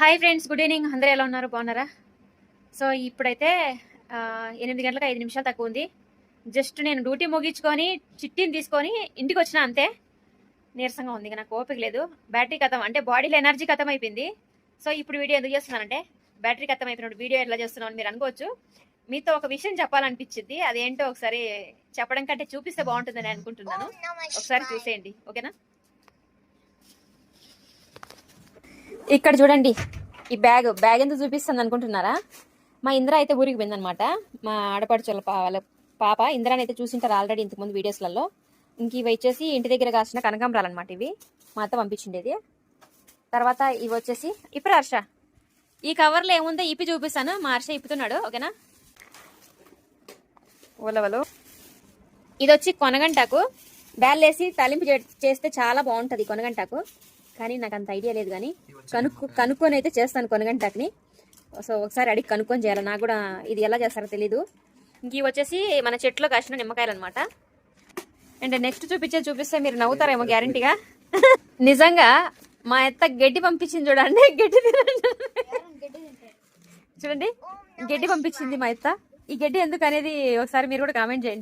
Hi friends, good evening. అందరూ ఎలా ఉన్నారు? బాగున్నారా? సో ఇప్పుడైతే 8 గంటలకు 5 నిమిషాలు తక్కువ ఉంది. జస్ట్ నేను డ్యూటీ ముగించుకొని చిట్టిని తీసుకొని ఇంటికి వచ్చిన, అంతే. నీరసంగా ఉంది, నాకు ఓపిక లేదు. బ్యాటరీ ఖతం, అంటే బాడీలో ఎనర్జీ ఖతం అయిపోయింది. సో ఇప్పుడు వీడియో ఎందుకు చేస్తున్నానంటే, బ్యాటరీ ఖతం అయిపోయినప్పుడు వీడియో ఎట్లా చేస్తున్నాను మీరు అనుకోవచ్చు. మీతో ఒక విషయం చెప్పాలనిపించింది. అదేంటో ఒకసారి చెప్పడం కంటే చూపిస్తే బాగుంటుందని అనుకుంటున్నాను. ఒకసారి చూసేయండి, ఓకేనా? ఇక్కడ చూడండి, ఈ బ్యాగ్ ఎందుకు చూపిస్తుంది అనుకుంటున్నారా? మా ఇంద్ర అయితే ఊరికి పోయిందనమాట. మా ఆడపడుచుల వాళ్ళ పాప ఇంద్రాని అయితే చూసింటారు ఆల్రెడీ ఇంతకుముందు వీడియోస్లలో. ఇంక ఇవి వచ్చేసి ఇంటి దగ్గర కాసిన కనకాంబరాలు అనమాట. ఇవి మా అత్త పంపించిండేది. తర్వాత ఇవి వచ్చేసి ఇప్పుడు హర్ష, ఈ కవర్లో ఏముందో ఇప్పి చూపిస్తాను. మా హర్ష ఇప్పుతున్నాడు, ఓకేనా? ఉలవలు. ఇది వచ్చి కొనగంటాకు. బ్యాల్లేసి తాలింపు చేస్తే చాలా బాగుంటుంది కొనగంటాకు. కానీ నాకు అంత ఐడియా లేదు, కానీ కనుక్కొని అయితే చేస్తాను కొనగంటాకుని. సో ఒకసారి అడిగి కనుక్కొని చేయాలి. నాకు కూడా ఇది ఎలా చేస్తారో తెలీదు. ఇంక ఇవి వచ్చేసి మన చెట్లో కాసిన నిమ్మకాయలు అనమాట. అండ్ నెక్స్ట్ చూపిస్తే మీరు నవ్వుతారేమో గ్యారంటీగా. నిజంగా మా అత్త గడ్డి పంపించింది చూడండి. చూడండి, గడ్డి పంపించింది మా అత్త. ఈ గడ్డి ఎందుకు అనేది ఒకసారి మీరు కూడా కామెంట్ చేయండి.